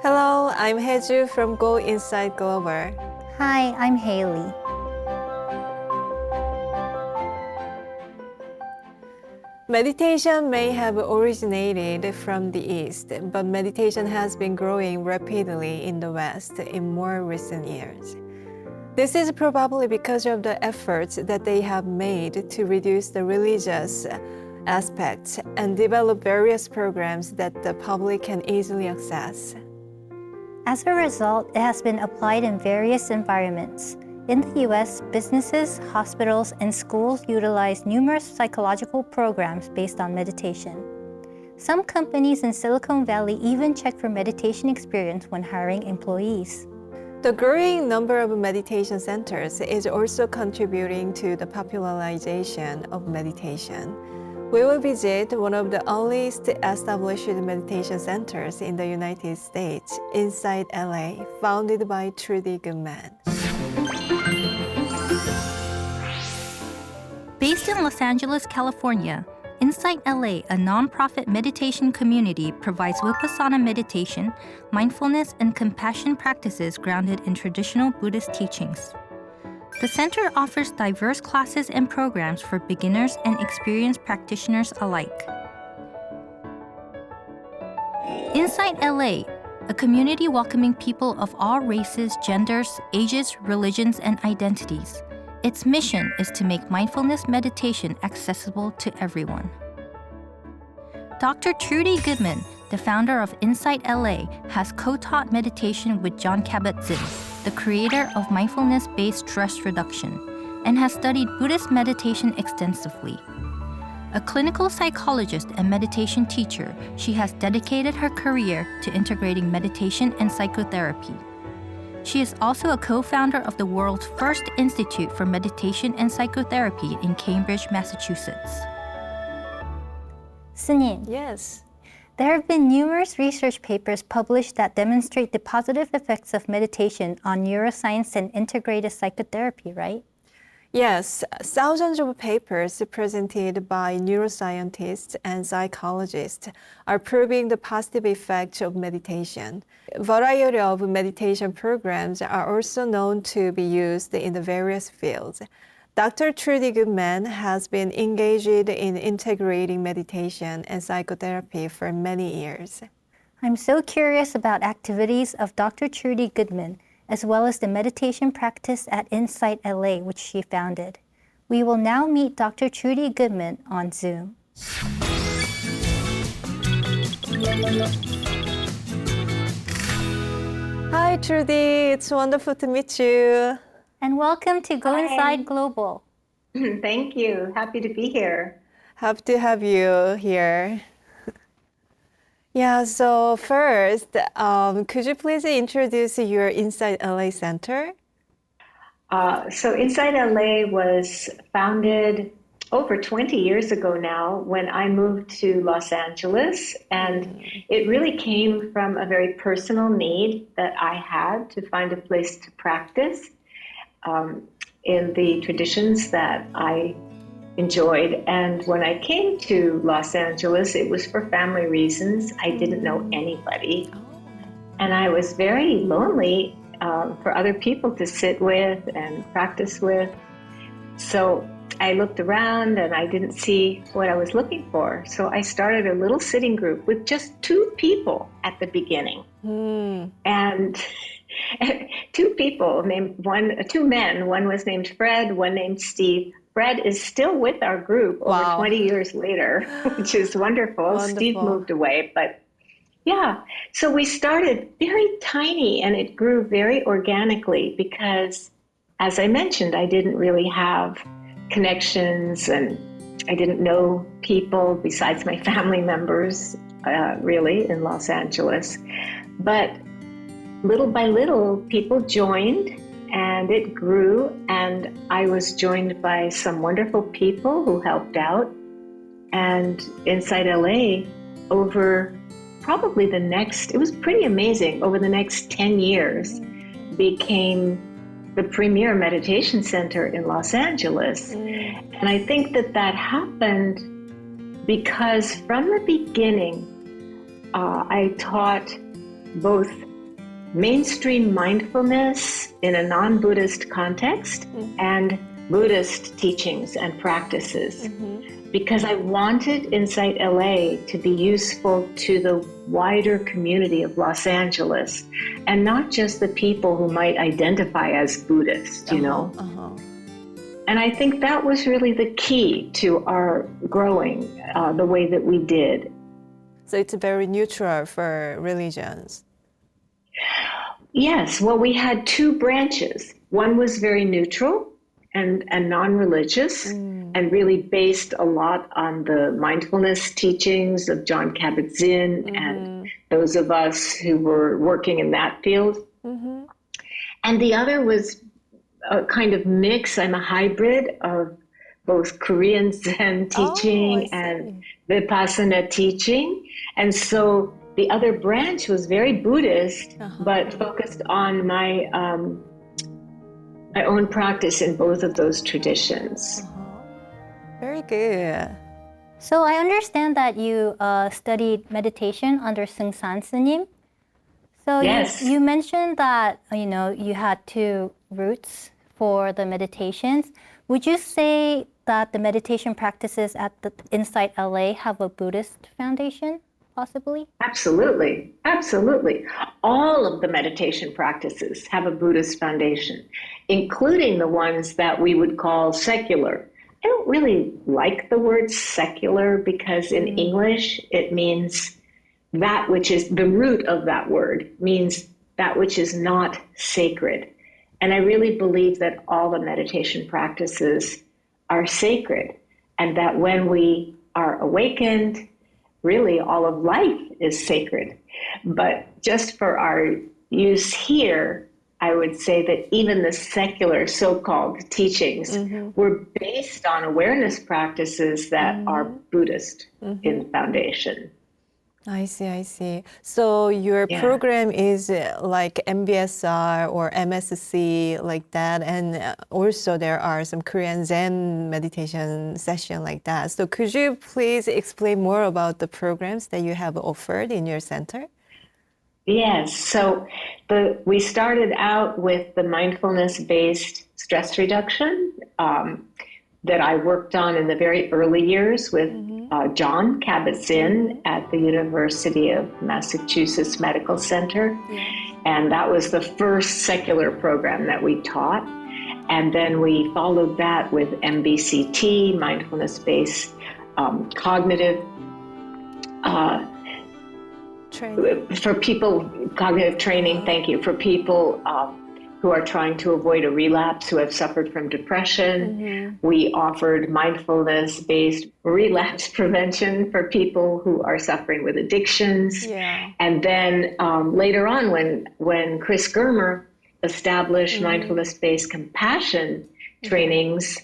Hello, I'm Haeju from Go Inside Global. Hi, I'm Haley. Meditation may have originated from the East, but meditation has been growing rapidly in the West in more recent years. This is probably because of the efforts that they have made to reduce the religious aspects and develop various programs that the public can easily access. As a result, it has been applied in various environments. In the US, businesses, hospitals, and schools utilize numerous psychological programs based on meditation. Some companies in Silicon Valley even check for meditation experience when hiring employees. The growing number of meditation centers is also contributing to the popularization of meditation. We will visit one of the earliest established meditation centers in the United States, Inside LA, founded by Trudy Goodman. Based in Los Angeles, California, Insight LA, a nonprofit meditation community, provides Vipassana meditation, mindfulness, and compassion practices grounded in traditional Buddhist teachings. The center offers diverse classes and programs for beginners and experienced practitioners alike. Insight LA, a community welcoming people of all races, genders, ages, religions, and identities. Its mission is to make mindfulness meditation accessible to everyone. Dr. Trudy Goodman, the founder of Insight LA, has co-taught meditation with Jon Kabat-Zinn, the creator of mindfulness-based stress reduction, and has studied Buddhist meditation extensively. A clinical psychologist and meditation teacher, she has dedicated her career to integrating meditation and psychotherapy. She is also a co-founder of the world's first Institute for Meditation and Psychotherapy in Cambridge, Massachusetts. Sunyin, Yes. there have been numerous research papers published that demonstrate the positive effects of meditation on neuroscience and integrated psychotherapy, right? Yes, thousands of papers presented by neuroscientists and psychologists are proving the positive effects of meditation. A variety of meditation programs are also known to be used in the various fields. Dr. Trudy Goodman has been engaged in integrating meditation and psychotherapy for many years. I'm so curious about activities of Dr. Trudy Goodman, as well as the meditation practice at Insight LA, which she founded. We will now meet Dr. Trudy Goodman on Zoom. Hi, Trudy. It's wonderful to meet you. And welcome to Go Inside Global. Thank you. Happy to be here. Happy to have you here. Yeah, so first, could you please introduce your Inside LA Center? So Inside LA was founded over 20 years ago now when I moved to Los Angeles. And it really came from a very personal need that I had to find a place to practice in the traditions that I enjoyed. And when I came to Los Angeles, it was for family reasons. I didn't know anybody. And I was very lonely for other people to sit with and practice with. So I looked around and I didn't see what I was looking for. So I started a little sitting group with just 2 people at the beginning. And 2 people named 2 men. One was named Fred, one named Steve. Fred is still with our group over 20 years later, which is wonderful. Steve moved away, but yeah. So we started very tiny and it grew very organically because, as I mentioned, I didn't really have connections and I didn't know people besides my family members, really, in Los Angeles. But little by little, people joined and it grew, and I was joined by some wonderful people who helped out. And Inside LA, over probably it was pretty amazing, over the next 10 years, became the premier meditation center in Los Angeles. And I think that happened because from the beginning, I taught both mainstream mindfulness in a non-Buddhist context and Buddhist teachings and practices. Because I wanted Insight LA to be useful to the wider community of Los Angeles and not just the people who might identify as Buddhist, you know. And I think that was really the key to our growing the way that we did. So it's very neutral for religions. Yes, well, we had two branches. One was very neutral and non-religious and really based a lot on the mindfulness teachings of John Kabat-Zinn and those of us who were working in that field. And the other was a kind of mix. I'm a hybrid of both Korean Zen teaching and Vipassana teaching. And so the other branch was very Buddhist, but focused on my own practice in both of those traditions. Very good. So I understand that you studied meditation under Seung-san S님. So Yes. you mentioned that you had two routes for the meditations. Would you say that the meditation practices at the Insight LA have a Buddhist foundation, possibly? Absolutely, absolutely. All of the meditation practices have a Buddhist foundation, including the ones that we would call secular. I don't really like the word secular because in English it means that which is, the root of that word means that which is not sacred. And I really believe that all the meditation practices are sacred, and that when we are awakened, really all of life is sacred. But just for our use here, I would say that even the secular so-called teachings were based on awareness practices that are Buddhist in foundation. I see. So your program is like MBSR or MSc like that, and also there are some Korean Zen meditation session like that. So could you please explain more about the programs that you have offered in your center? Yes, so we started out with the mindfulness-based stress reduction that I worked on in the very early years with John Kabat-Zinn at the University of Massachusetts Medical Center. And that was the first secular program that we taught. And then we followed that with MBCT, mindfulness-based cognitive for people, cognitive training, thank you, for people who are trying to avoid a relapse, who have suffered from depression. We offered mindfulness-based relapse prevention for people who are suffering with addictions. And then later on, when Chris Germer established mindfulness-based compassion trainings,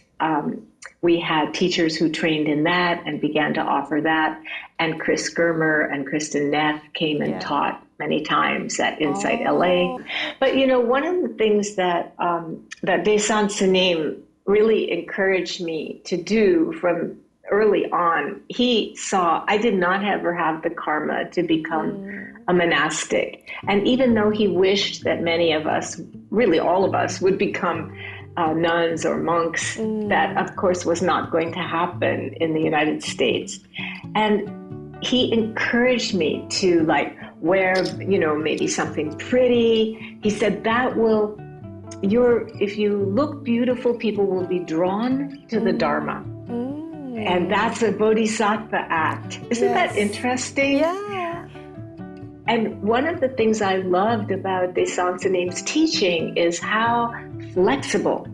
we had teachers who trained in that and began to offer that. And Chris Germer and Kristen Neff came and taught many times at Insight LA. But one of the things that Daesan Sanim really encouraged me to do from early on, he saw I did not ever have the karma to become a monastic. And even though he wished that many of us, really all of us, would become nuns or monks, that of course was not going to happen in the United States. And he encouraged me to wear, maybe something pretty. He said if you look beautiful, people will be drawn to the Dharma. And that's a bodhisattva act. Isn't that interesting? Yeah. And one of the things I loved about Daesan Sanim's teaching is how flexible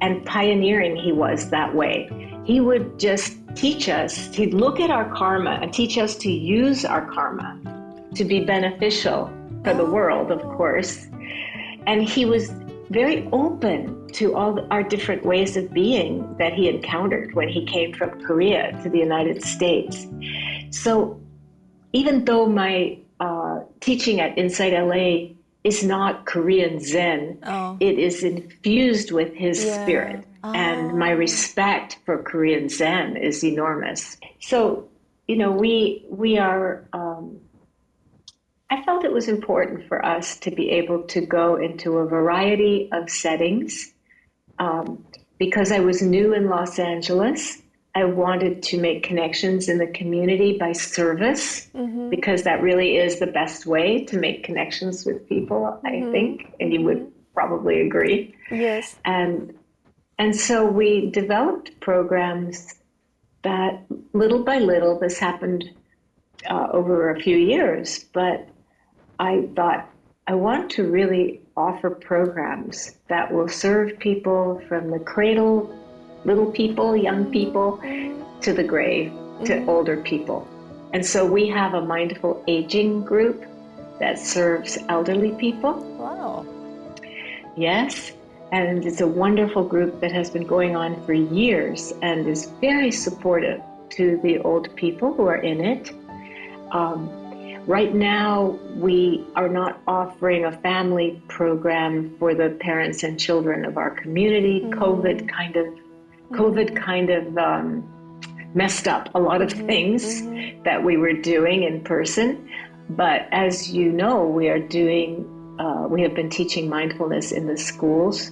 and pioneering he was that way. He would just teach us, he'd look at our karma and teach us to use our karma to be beneficial for the world, of course. And he was very open to all our different ways of being that he encountered when he came from Korea to the United States. So even though my teaching at Insight LA is not Korean Zen, it is infused with his spirit. And my respect for Korean Zen is enormous. So, we are I felt it was important for us to be able to go into a variety of settings. Because I was new in Los Angeles, I wanted to make connections in the community by service, because that really is the best way to make connections with people, I think, and you would probably agree. Yes. And so we developed programs that little by little, this happened over a few years, but I thought I want to really offer programs that will serve people from the cradle, little people, young people, to the grave, to older people. And so we have a mindful aging group that serves elderly people. Wow. Yes, and it's a wonderful group that has been going on for years and is very supportive to the old people who are in it. Right now, we are not offering a family program for the parents and children of our community. COVID kind of messed up a lot of things that we were doing in person. But as you know, we have been teaching mindfulness in the schools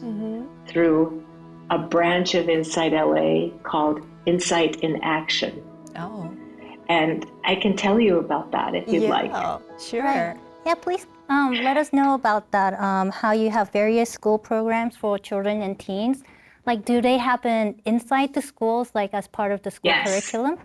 through a branch of Insight LA called Insight in Action. Oh. And I can tell you about that if you'd like. Sure. Right. Yeah, please let us know about that, how you have various school programs for children and teens. Like, do they happen inside the schools, like as part of the school curriculum?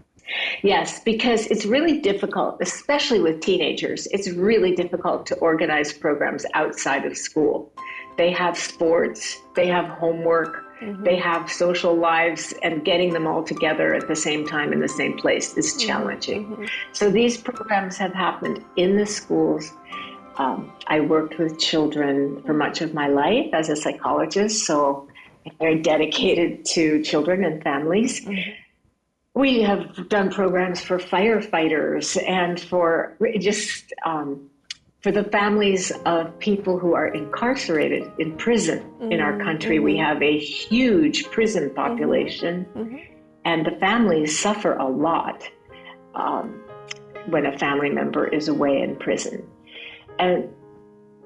Yes, because it's really difficult, especially with teenagers. It's really difficult to organize programs outside of school. They have sports, they have homework, they have social lives, and getting them all together at the same time in the same place is challenging. So these programs have happened in the schools. I worked with children for much of my life as a psychologist, so I'm very dedicated to children and families. We have done programs for firefighters and for just for the families of people who are incarcerated in prison in our country. We have a huge prison population, and the families suffer a lot when a family member is away in prison. And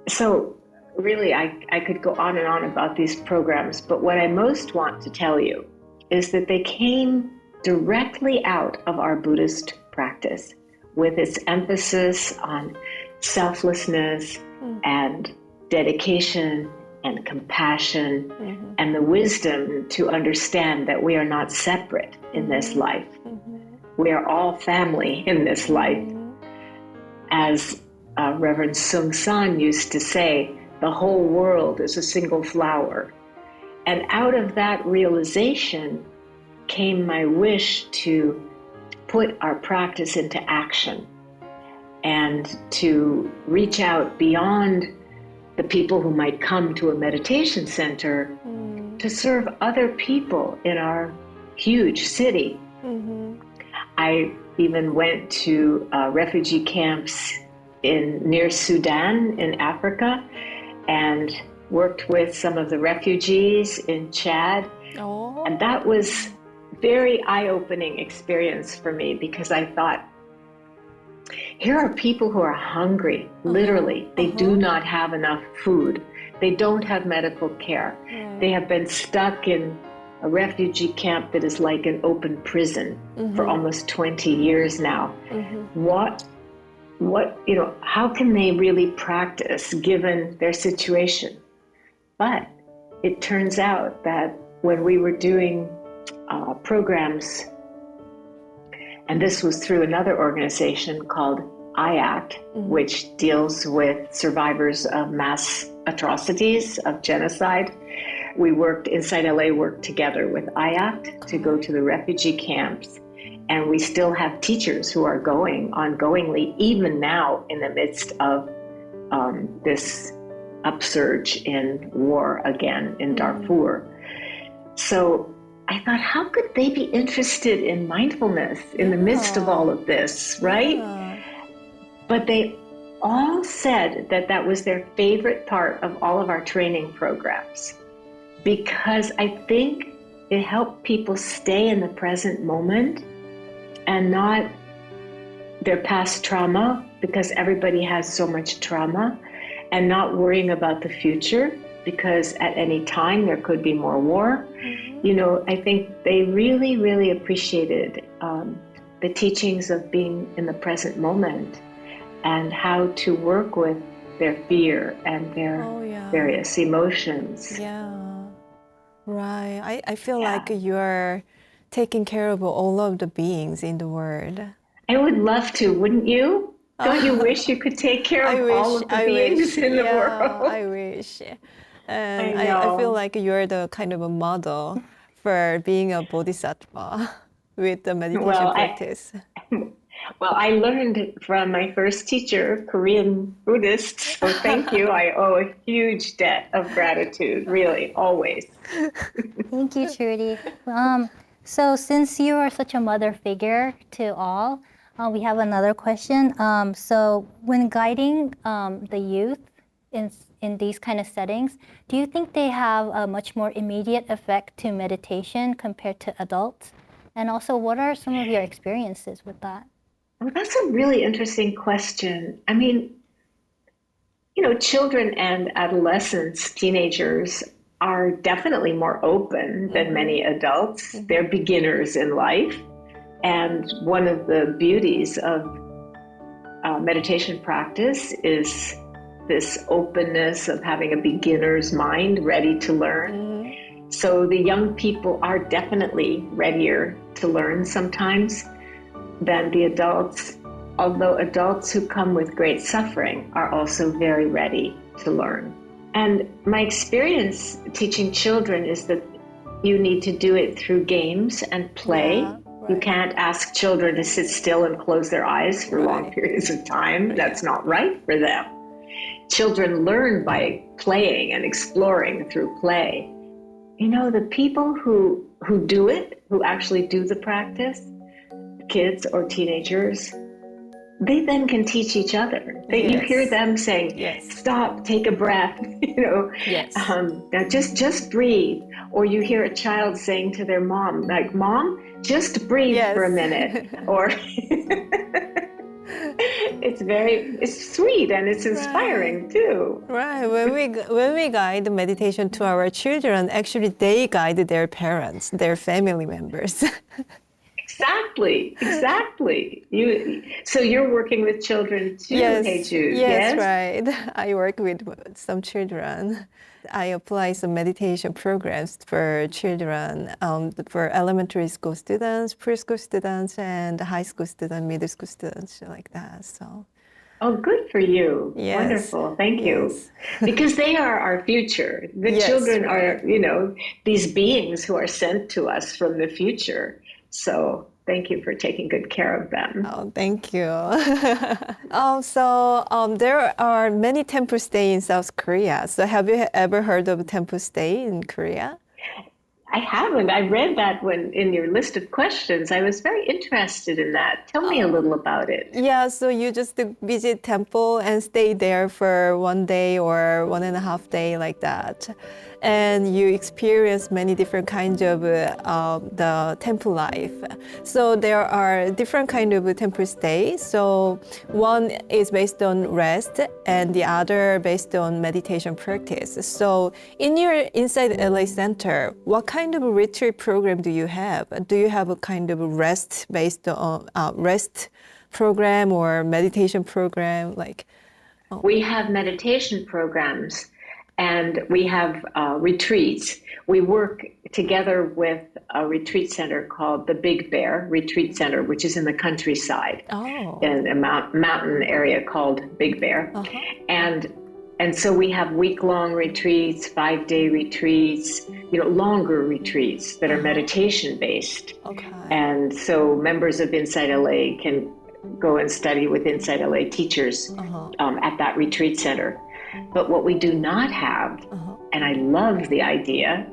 so really, I could go on and on about these programs, but what I most want to tell you is that they came directly out of our Buddhist practice, with its emphasis on selflessness and dedication and compassion and the wisdom to understand that we are not separate in this life. We are all family in this life. As Reverend Sung San used to say, the whole world is a single flower. And out of that realization came my wish to put our practice into action and to reach out beyond the people who might come to a meditation center to serve other people in our huge city. I even went to refugee camps near Sudan in Africa and worked with some of the refugees in Chad. And that was very eye-opening experience for me, because I thought, here are people who are hungry, literally. They do not have enough food. They don't have medical care. They have been stuck in a refugee camp that is like an open prison for almost 20 years now. How can they really practice given their situation? But it turns out that when we were doing programs, and this was through another organization called IACT, which deals with survivors of mass atrocities, of genocide. Inside LA worked together with IACT to go to the refugee camps. And we still have teachers who are going ongoingly, even now in the midst of this upsurge in war again in Darfur. So I thought, how could they be interested in mindfulness in the midst of all of this, right? But they all said that that was their favorite part of all of our training programs, because I think it helped people stay in the present moment and not their past trauma, because everybody has so much trauma, and not worrying about the future, because at any time there could be more war. You know, I think they really, really appreciated the teachings of being in the present moment and how to work with their fear and their various emotions. Yeah, right. I feel like you're taking care of all of the beings in the world. I would love to, wouldn't you? Don't you wish you could take care of all of the beings in the world? I wish. And I I feel know. like you're the kind of a model for being a bodhisattva with the meditation Well, practice. Well, I learned from my first teacher, Korean Buddhist, so thank you. I owe a huge debt of gratitude, really, always. Thank you, Trudy. So since you are such a mother figure to all, we have another question. So when guiding the youth in these kind of settings, do you think they have a much more immediate effect to meditation compared to adults? And also, what are some of your experiences with that? Well, that's a really interesting question. I mean, you know, children and adolescents, teenagers, are definitely more open than many adults. They're beginners in life. And one of the beauties of meditation practice is this openness of having a beginner's mind ready to learn. So the young people are definitely readier to learn sometimes than the adults, although adults who come with great suffering are also very ready to learn. And my experience teaching children is that you need to do it through games and play. Yeah, right. You can't ask children to sit still and close their eyes for long periods of time. That's not right for them. Children learn by playing and exploring through play. You know, the people who do it, who actually do the practice, kids or teenagers, they then can teach each other. You hear them saying, stop, take a breath, you know, now just breathe. Or you hear a child saying to their mom, like, Mom, just breathe for a minute. Or it's sweet and it's inspiring too. Right. When we guide meditation to our children, actually they guide their parents, their family members. Exactly. So you're working with children too, Hey Jude. Yes, right. I work with some children. I apply some meditation programs for children, for elementary school students, preschool students, and high school students, middle school students, like that. So. Oh, good for you. Yes. Wonderful. Thank you. Because they are our future. The children are, you know, these beings who are sent to us from the future. So thank you for taking good care of them. Oh, thank you. There are many temple stay in South Korea. So have you ever heard of temple stay in Korea? I haven't. I read that in your list of questions. I was very interested in that. Tell me a little about it. Yeah, so you just visit temple and stay there for 1 day or 1.5 days, like that. And you experience many different kinds of the temple life. So there are different kinds of temple stay. So one is based on rest and the other based on meditation practice. So in your Inside LA Center, what kind of retreat program do you have? Do you have a kind of rest based on rest program or meditation program? We have meditation programs. And we have retreats. We work together with a retreat center called the Big Bear Retreat Center, which is in the countryside in a mountain area called Big Bear. And so we have week-long retreats, 5-day retreats, you know, longer retreats that are meditation-based. Okay. And so members of Inside LA can go and study with Inside LA teachers at that retreat center. But what we do not have, and I love the idea,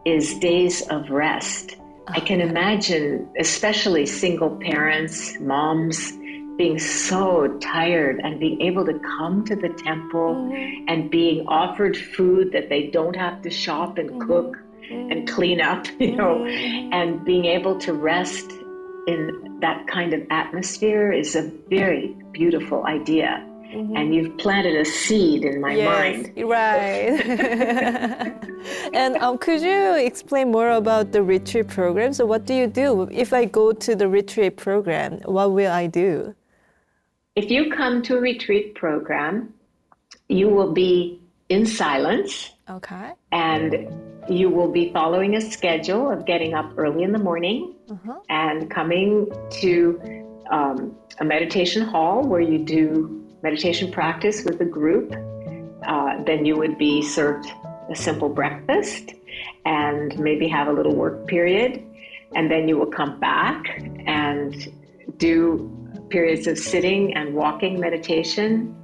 is days of rest. I can imagine, especially single parents, moms, being so tired and being able to come to the temple and being offered food that they don't have to shop and cook and clean up, you know, and being able to rest in that kind of atmosphere is a very beautiful idea. And you've planted a seed in my mind. Right. And could you explain more about the retreat program? So what do you do? If I go to the retreat program, what will I do? If you come to a retreat program, you will be in silence. Okay. And you will be following a schedule of getting up early in the morning and coming to a meditation hall where you do meditation practice with a group. Then you would be served a simple breakfast and maybe have a little work period. And then you will come back and do periods of sitting and walking meditation,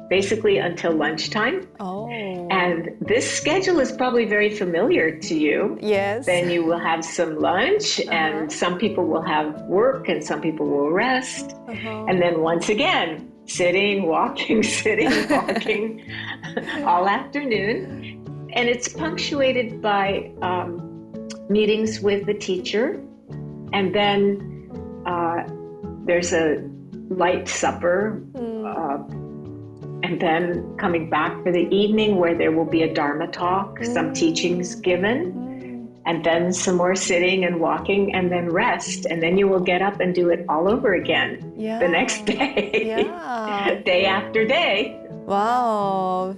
basically until lunchtime. Oh. And this schedule is probably very familiar to you. Yes. Then you will have some lunch, and some people will have work, and some people will rest. And then once again, sitting, walking, all afternoon. And it's punctuated by meetings with the teacher. And then there's a light supper. And then coming back for the evening where there will be a Dharma talk, some teachings given, and then some more sitting and walking, and then rest. And then you will get up and do it all over again the next day, day after day. Wow.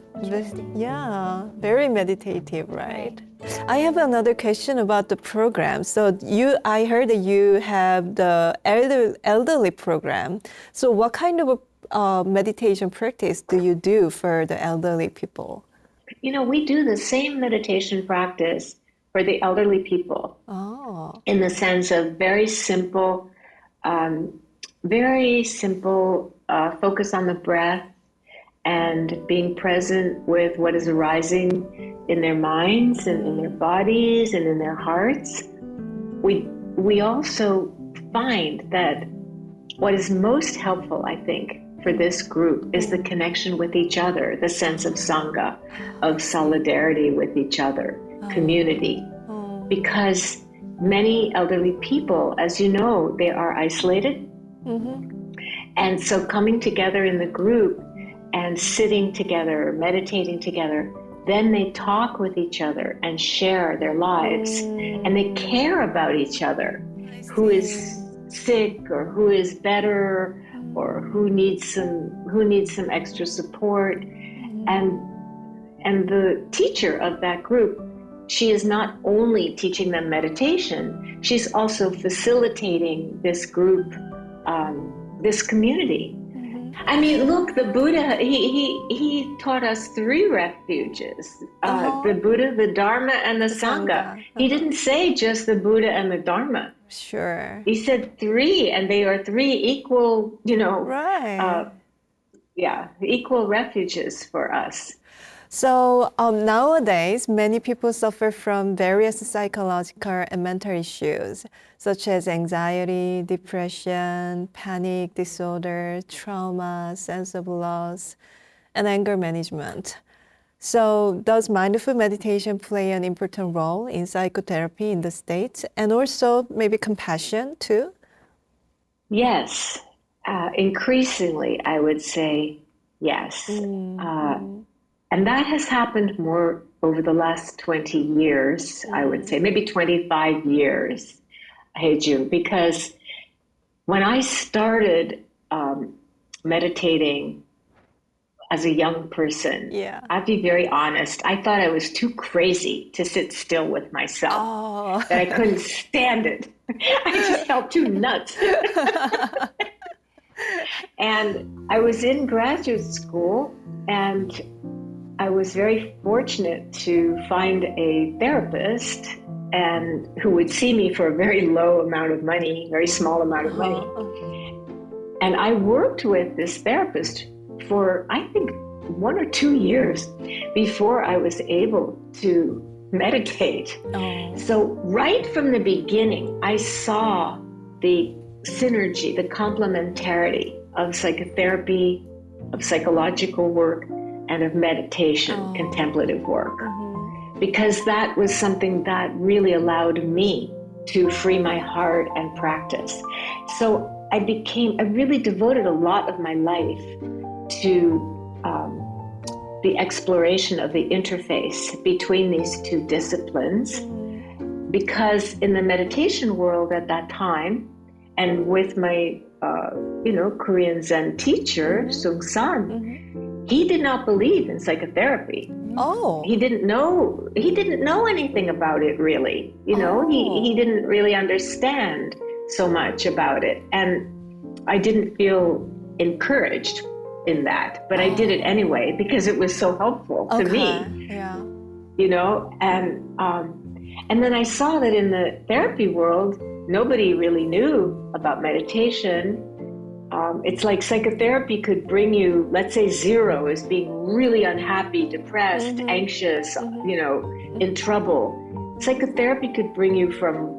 Yeah, very meditative, right? I have another question about the program. So I heard that you have the elderly program. So what kind of meditation practice do you do for the elderly people? You know, we do the same meditation practice for the elderly people. In the sense of very simple focus on the breath and being present with what is arising in their minds and in their bodies and in their hearts. We also find that what is most helpful, I think, for this group is the connection with each other, the sense of sangha, of solidarity with each other, community. Because many elderly people, as you know, they are isolated. And so coming together in the group and sitting together, meditating together, then they talk with each other and share their lives. And they care about each other, who is sick or who is better, or who needs some extra support. And the teacher of that group, she is not only teaching them meditation, she's also facilitating this group, this community. I mean, look, the Buddha, he taught us 3 refuges, the Buddha, the Dharma, and the Sangha. He didn't say just the Buddha and the Dharma. Sure. He said 3, and they are 3 equal, equal refuges for us. So nowadays, many people suffer from various psychological and mental issues, such as anxiety, depression, panic disorder, trauma, sense of loss, and anger management. So does mindful meditation play an important role in psychotherapy in the States, and also maybe compassion too? Yes, increasingly, I would say yes. And that has happened more over the last 20 years, I would say, maybe 25 years, Heiju, because when I started meditating as a young person, I'd be very honest, I thought I was too crazy to sit still with myself, that I couldn't stand it. I just felt too nuts. And I was in graduate school, and I was very fortunate to find a therapist and who would see me for a very low amount of money, very small amount of money. And I worked with this therapist for, I think, 1 or 2 years before I was able to meditate. So right from the beginning, I saw the synergy, the complementarity of psychotherapy, of psychological work, and of meditation, contemplative work. Because that was something that really allowed me to free my heart and practice. So I really devoted a lot of my life to the exploration of the interface between these two disciplines, because in the meditation world at that time, and with my Korean Zen teacher, Sung San, he did not believe in psychotherapy. Oh. He didn't know anything about it, really. He didn't really understand so much about it. And I didn't feel encouraged in that, but I did it anyway because it was so helpful to me. Yeah. And then I saw that in the therapy world, nobody really knew about meditation. It's like psychotherapy could bring you, let's say 0 is being really unhappy, depressed, anxious, in trouble. Psychotherapy could bring you from,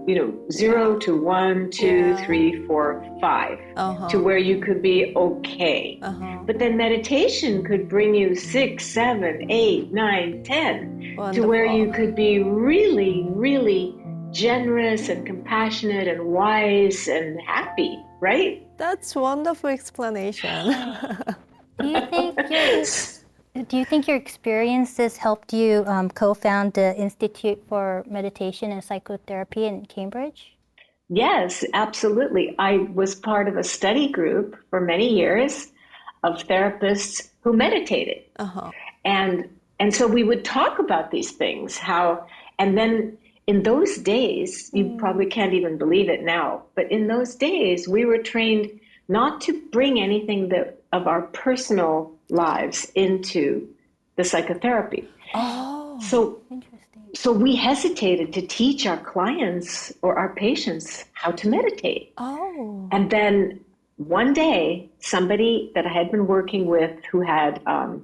0 to 1, 2, 3, 4, 5, to where you could be okay. But then meditation could bring you 6, 7, 8, 9, 10, Wonderful. to where you could be really, really generous and compassionate and wise and happy, right? That's wonderful explanation. Do you think your experiences helped you co-found the Institute for Meditation and Psychotherapy in Cambridge? Yes, absolutely. I was part of a study group for many years of therapists who meditated. And so we would talk about these things, and then in those days, you probably can't even believe it now, but in those days, we were trained not to bring anything of our personal lives into the psychotherapy. So we hesitated to teach our clients or our patients how to meditate. And then one day, somebody that I had been working with who had a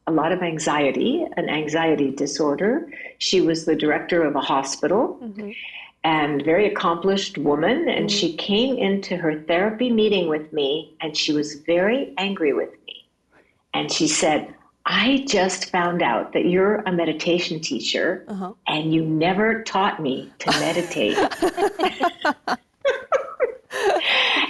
lot of anxiety, an anxiety disorder. She was the director of a hospital and very accomplished woman. And she came into her therapy meeting with me and she was very angry with me. And she said, I just found out that you're a meditation teacher and you never taught me to meditate.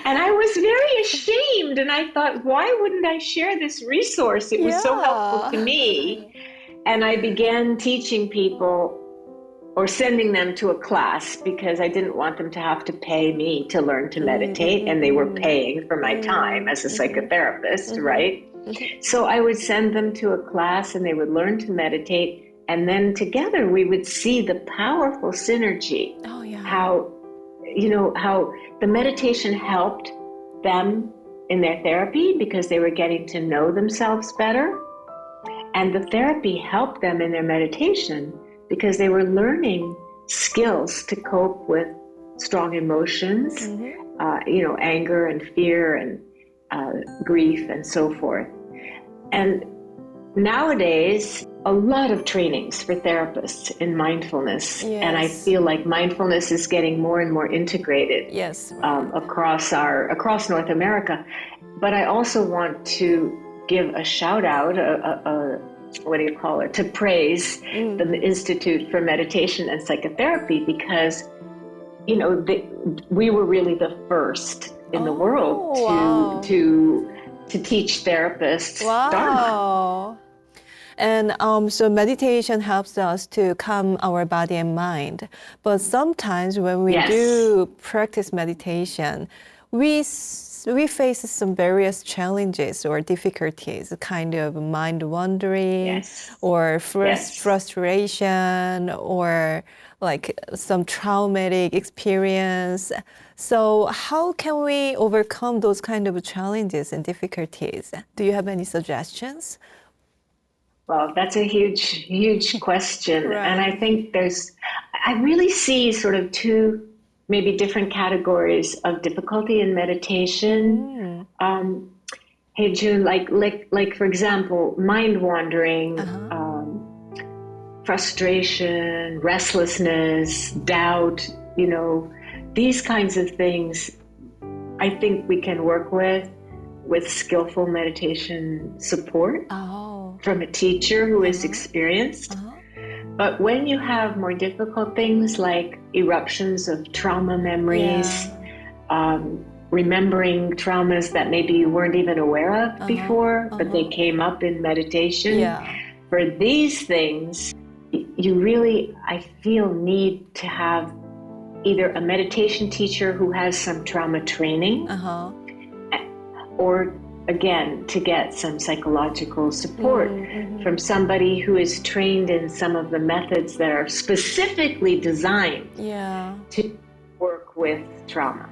And I was very ashamed, and I thought, why wouldn't I share this resource? It was so helpful to me. And I began teaching people or sending them to a class because I didn't want them to have to pay me to learn to meditate, and they were paying for my time as a psychotherapist, right? So I would send them to a class and they would learn to meditate, and then together we would see the powerful synergy, how the meditation helped them in their therapy because they were getting to know themselves better. And the therapy helped them in their meditation because they were learning skills to cope with strong emotions, anger and fear and grief and so forth. And nowadays, a lot of trainings for therapists in mindfulness. And I feel like mindfulness is getting more and more integrated across North America. But I also want to give a shout out, to praise the Institute for Meditation and Psychotherapy because, we were really the first in the world to teach therapists Dharma. And so meditation helps us to calm our body and mind. But sometimes when we do practice meditation, we face some various challenges or difficulties, kind of mind wandering or frustration or like some traumatic experience. So how can we overcome those kind of challenges and difficulties? Do you have any suggestions? Well, that's a huge question. And I think I really see sort of two maybe different categories of difficulty in meditation. Hey, June, like for example, mind wandering, frustration, restlessness, doubt, these kinds of things, I think we can work with skillful meditation support from a teacher who is experienced. But when you have more difficult things like eruptions of trauma memories, remembering traumas that maybe you weren't even aware of before, but they came up in meditation, for these things, you really, I feel, need to have either a meditation teacher who has some trauma training, or again, to get some psychological support from somebody who is trained in some of the methods that are specifically designed to work with trauma.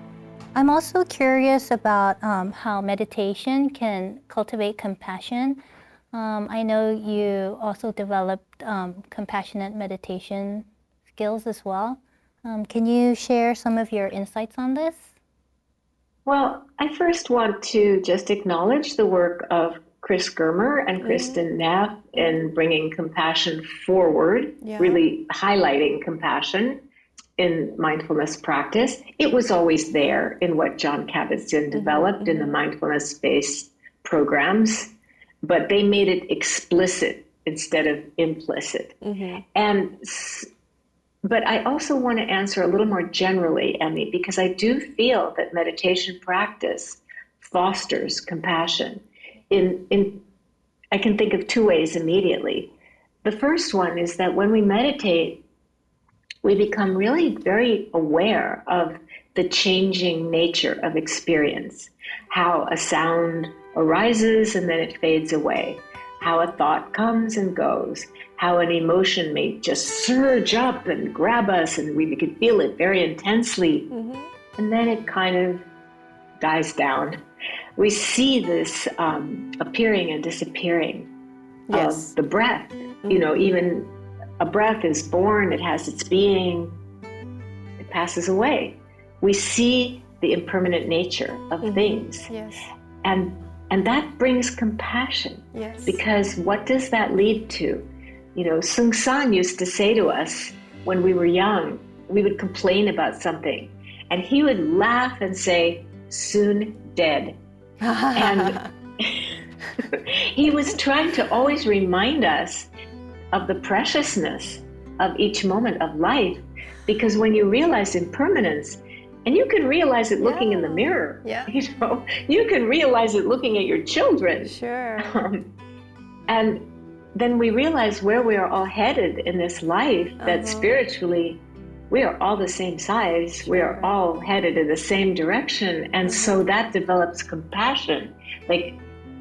I'm also curious about how meditation can cultivate compassion. I know you also developed compassionate meditation skills as well. Can you share some of your insights on this? Well, I first want to just acknowledge the work of Chris Germer and Kristen Neff in bringing compassion forward, really highlighting compassion in mindfulness practice. It was always there in what John Kabat-Zinn developed in the mindfulness-based programs, but they made it explicit instead of implicit. But I also want to answer a little more generally, Emmy, because I do feel that meditation practice fosters compassion. I can think of two ways immediately. The first one is that when we meditate, we become really very aware of the changing nature of experience, how a sound arises and then it fades away, how a thought comes and goes, how an emotion may just surge up and grab us and we can feel it very intensely, and then it kind of dies down. We see this appearing and disappearing of the breath. You know, even a breath is born, it has its being, it passes away. We see the impermanent nature of things. And that brings compassion. Because what does that lead to? You know, Sung San used to say to us when we were young, we would complain about something, and he would laugh and say, "Soon dead." And he was trying to always remind us of the preciousness of each moment of life, because when you realize impermanence, and you can realize it looking in the mirror, you know, you can realize it looking at your children. And then we realize where we are all headed in this life, that spiritually we are all the same size, we are all headed in the same direction, and so that develops compassion. Like,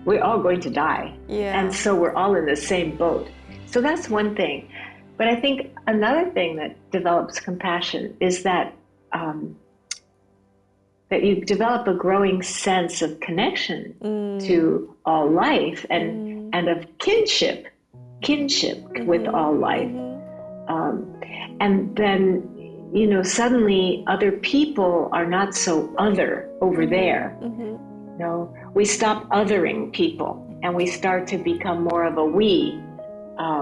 we're all going to die, and so we're all in the same boat. So that's one thing. But I think another thing that develops compassion is that that you develop a growing sense of connection to all life and of kinship with all life. And then, you know, suddenly other people are not so other over there. No, we stop othering people and we start to become more of a we.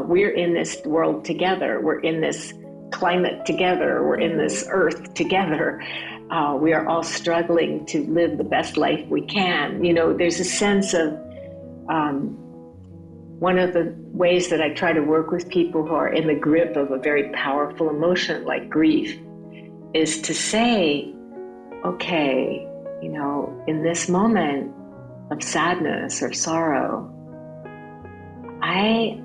We're in this world together. We're in this climate together. We're in this earth together. We are all struggling to live the best life we can. You know, there's a sense of, one of the ways that I try to work with people who are in the grip of a very powerful emotion like grief is to say, okay, you know, in this moment of sadness or sorrow, I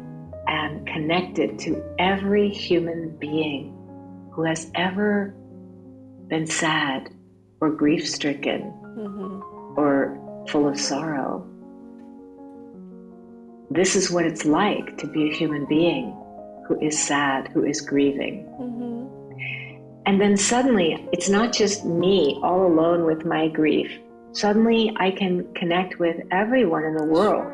am connected to every human being who has ever been sad or grief-stricken or full of sorrow. This is what it's like to be a human being who is sad, who is grieving. And then suddenly, it's not just me all alone with my grief. Suddenly, I can connect with everyone in the world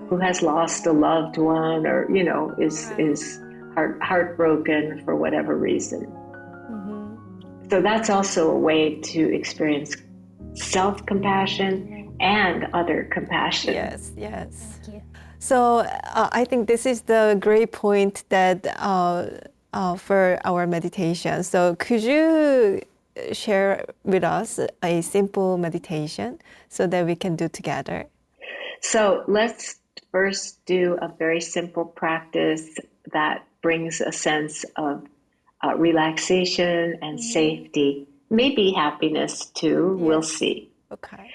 who has lost a loved one or, you know, is heartbroken for whatever reason. So that's also a way to experience self-compassion and other compassion. Yes. Thank you. So I think this is the great point that for our meditation. So could you share with us a simple meditation so that we can do together? So let's first do a very simple practice that brings a sense of relaxation and safety, maybe happiness too, we'll see. Okay.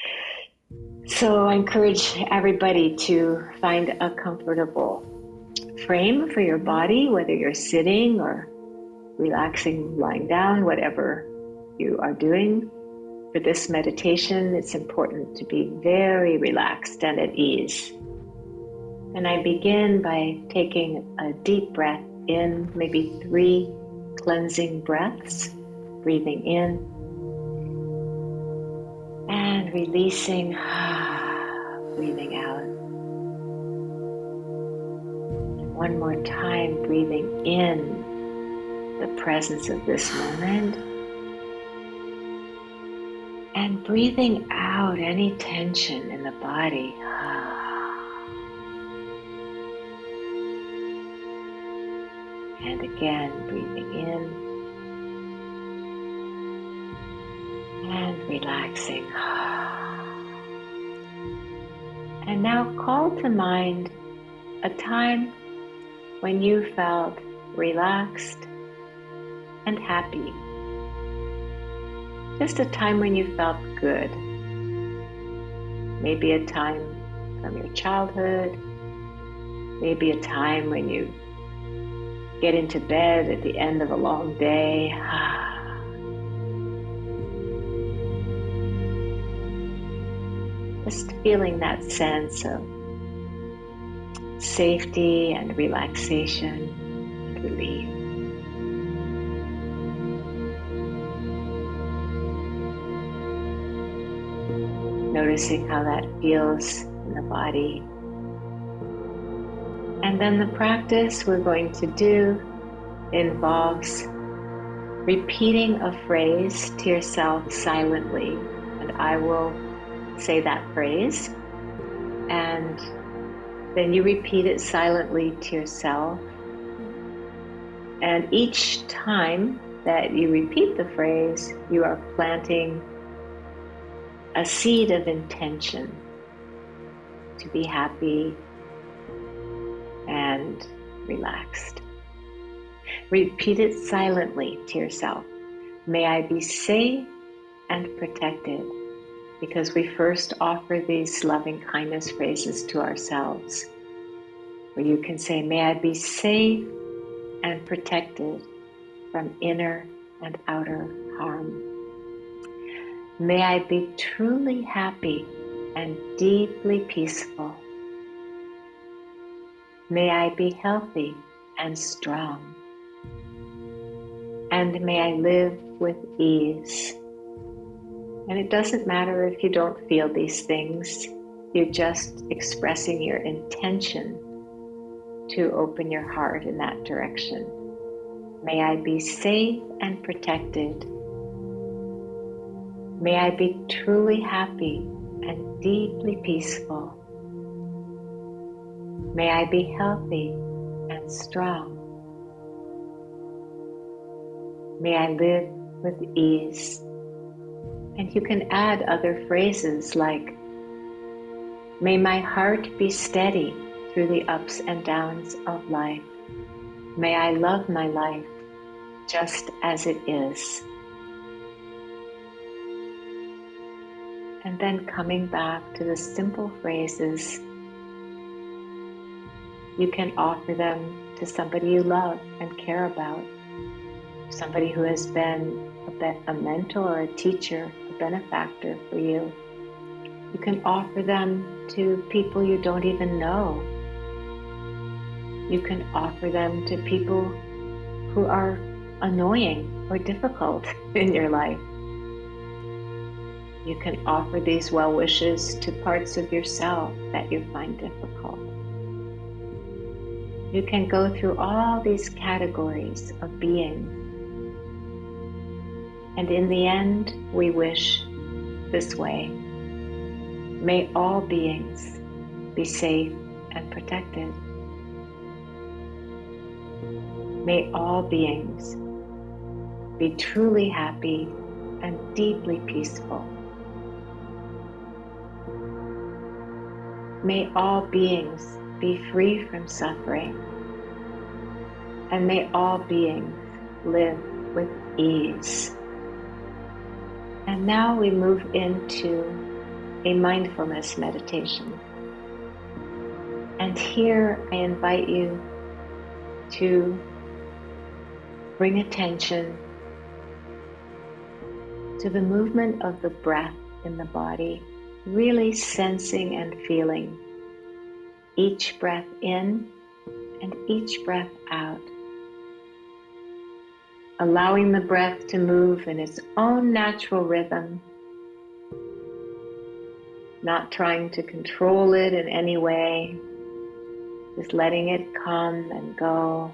So I encourage everybody to find a comfortable frame for your body, whether you're sitting or relaxing, lying down, whatever you are doing. For this meditation, it's important to be very relaxed and at ease. And I begin by taking a deep breath in, maybe 3 cleansing breaths, breathing in and releasing, breathing out. One more time, breathing in the presence of this moment and breathing out any tension in the body. And again, breathing in and relaxing. And now call to mind a time when you felt relaxed and happy. Just a time when you felt good. Maybe a time from your childhood. Maybe a time when you get into bed at the end of a long day. Just feeling that sense of safety and relaxation and relief. Noticing how that feels in the body. And then the practice we're going to do involves repeating a phrase to yourself silently. And I will say that phrase, and then you repeat it silently to yourself. And each time that you repeat the phrase, you are planting a seed of intention to be happy and relaxed. Repeat it silently to yourself. May I be safe and protected, because we first offer these loving kindness phrases to ourselves. Or you can say, may I be safe and protected from inner and outer harm. May I be truly happy and deeply peaceful. May I be healthy and strong. And may I live with ease. And it doesn't matter if you don't feel these things. You're just expressing your intention to open your heart in that direction. May I be safe and protected. May I be truly happy and deeply peaceful. May I be healthy and strong. May I live with ease. And you can add other phrases like, may my heart be steady through the ups and downs of life. May I love my life just as it is. And then coming back to the simple phrases, you can offer them to somebody you love and care about, somebody who has been a mentor or a teacher, a benefactor for you. You can offer them to people you don't even know. You can offer them to people who are annoying or difficult in your life. You can offer these well wishes to parts of yourself that you find difficult. You can go through all these categories of being. And in the end, we wish this way. May all beings be safe and protected. May all beings be truly happy and deeply peaceful. May all beings be free from suffering. and may all beings live with ease. And now we move into a mindfulness meditation. And here I invite you to bring attention to the movement of the breath in the body, really sensing and feeling each breath in and each breath out. Allowing the breath to move in its own natural rhythm, not trying to control it in any way, just letting it come and go.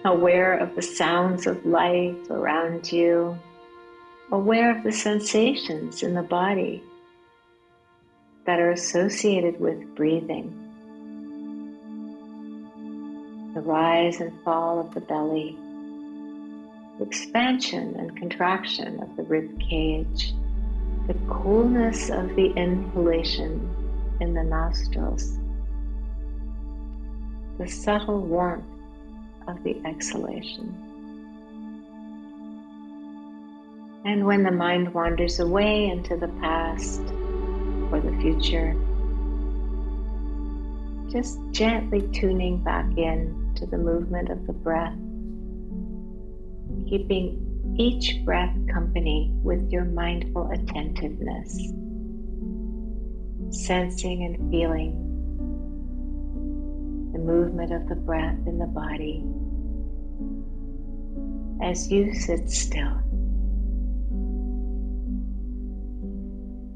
Aware of the sounds of life around you, aware of the sensations in the body that are associated with breathing. The rise and fall of the belly, the expansion and contraction of the rib cage, the coolness of the inhalation in the nostrils, the subtle warmth of the exhalation. And when the mind wanders away into the past or the future, just gently tuning back in to the movement of the breath, keeping each breath company with your mindful attentiveness, sensing and feeling the movement of the breath in the body as you sit still.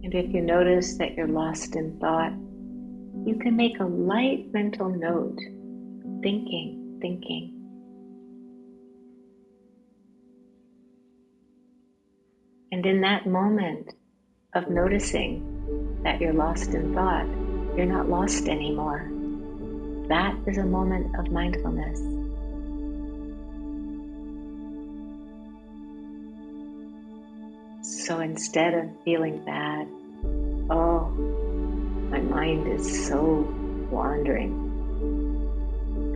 And if you notice that you're lost in thought, you can make a light mental note, thinking. And in that moment of noticing that you're lost in thought, you're not lost anymore. That is a moment of mindfulness. So instead of feeling bad, oh, my mind is so wandering,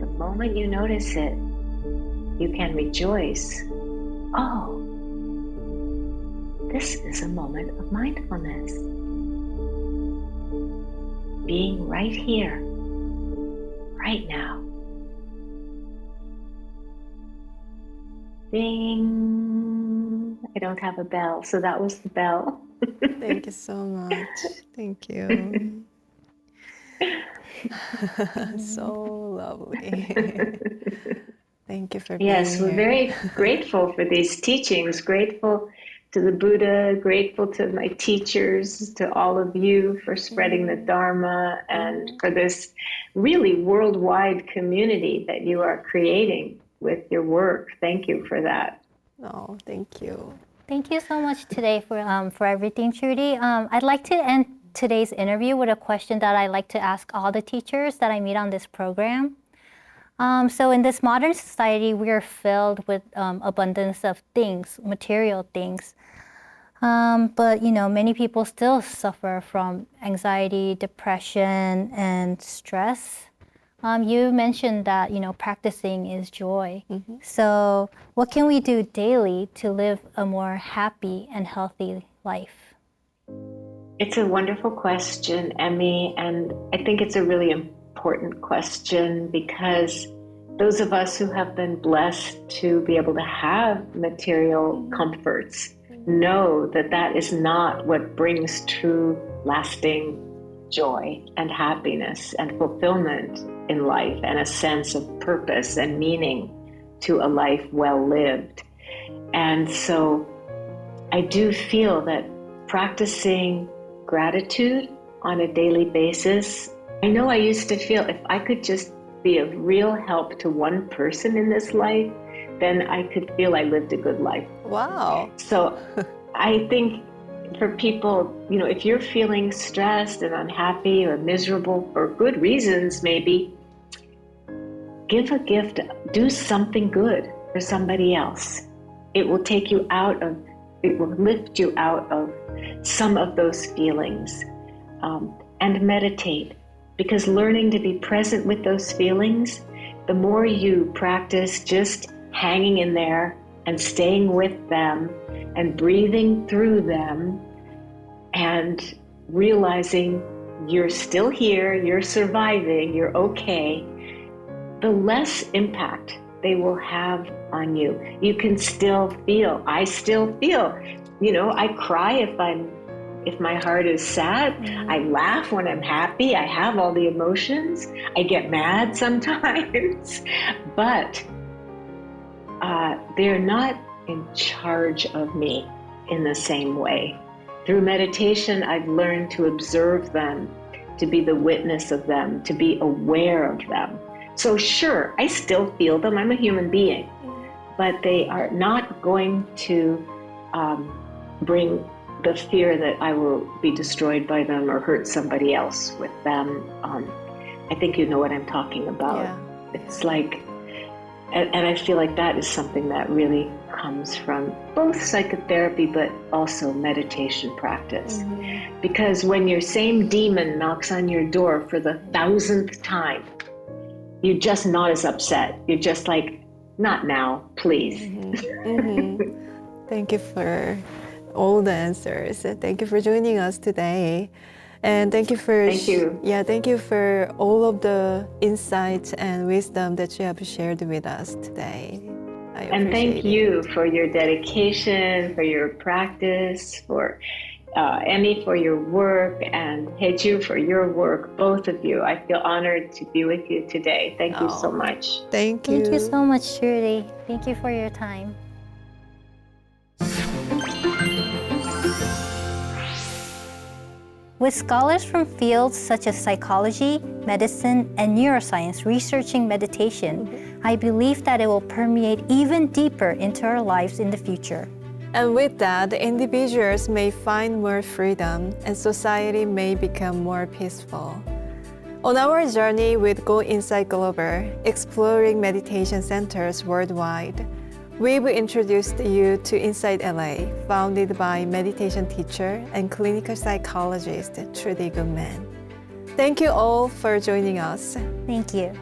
the moment you notice it, you can rejoice. Oh, this is a moment of mindfulness. Being right here, right now. Ding! I don't have a bell, so that was the bell. Thank you so much. Thank you. So lovely. Thank you for being Yes, we're here. very grateful for these teachings, grateful to the Buddha, grateful to my teachers, to all of you for spreading the Dharma, and for this really worldwide community that you are creating with your work. Thank you for that. Oh, thank you. Thank you so much today for everything, Trudy. I'd like to end today's interview with a question that I like to ask all the teachers that I meet on this program. So in this modern society, we are filled with abundance of things, material things. But, many people still suffer from anxiety, depression, and stress. You mentioned that, practicing is joy. Mm-hmm. So what can we do daily to live a more happy and healthy life? It's a wonderful question, Emmy, and I think it's a really important question because those of us who have been blessed to be able to have material comforts know that that is not what brings true, lasting joy and happiness and fulfillment in life and a sense of purpose and meaning to a life well lived. And so I do feel that practicing gratitude on a daily basis, I know I used to feel if I could just be of real help to one person in this life, then I could feel I lived a good life. Wow. So I think for people, if you're feeling stressed and unhappy or miserable for good reasons, maybe give a gift, do something good for somebody else. It will take you out of, it will lift you out of some of those feelings. And meditate. because learning to be present with those feelings, the more you practice just hanging in there and staying with them and breathing through them and realizing you're still here, you're surviving, you're okay, the less impact they will have on you. You can still feel, I still feel, I cry if my heart is sad. I laugh when I'm happy. I have all the emotions. I get mad sometimes, but they're not in charge of me in the same way. Through meditation, I've learned to observe them, to be the witness of them, to be aware of them. So sure, I still feel them. I'm a human being, but they are not going to bring the fear that I will be destroyed by them or hurt somebody else with them. I think you know what I'm talking about. Yeah. It's like, and I feel like that is something that really comes from both psychotherapy but also meditation practice. Because when your same demon knocks on your door for the 1,000th time, you're just not as upset. You're just like, not now, please. Thank you for all the answers. Thank you for joining us today. And thank you for thank you for all of the insights and wisdom that you have shared with us today. And thank you for your dedication, for your practice, for Emmy for your work, and Haeju for your work, both of you. I feel honored to be with you today. Thank you so much. Thank you. Thank you so much, Trudy. Thank you for your time. With scholars from fields such as psychology, medicine, and neuroscience researching meditation, I believe that it will permeate even deeper into our lives in the future. And with that, individuals may find more freedom and society may become more peaceful. On our journey with Go Inside Global, exploring meditation centers worldwide, we've introduced you to Inside LA, founded by meditation teacher and clinical psychologist Trudy Goodman. Thank you all for joining us. Thank you.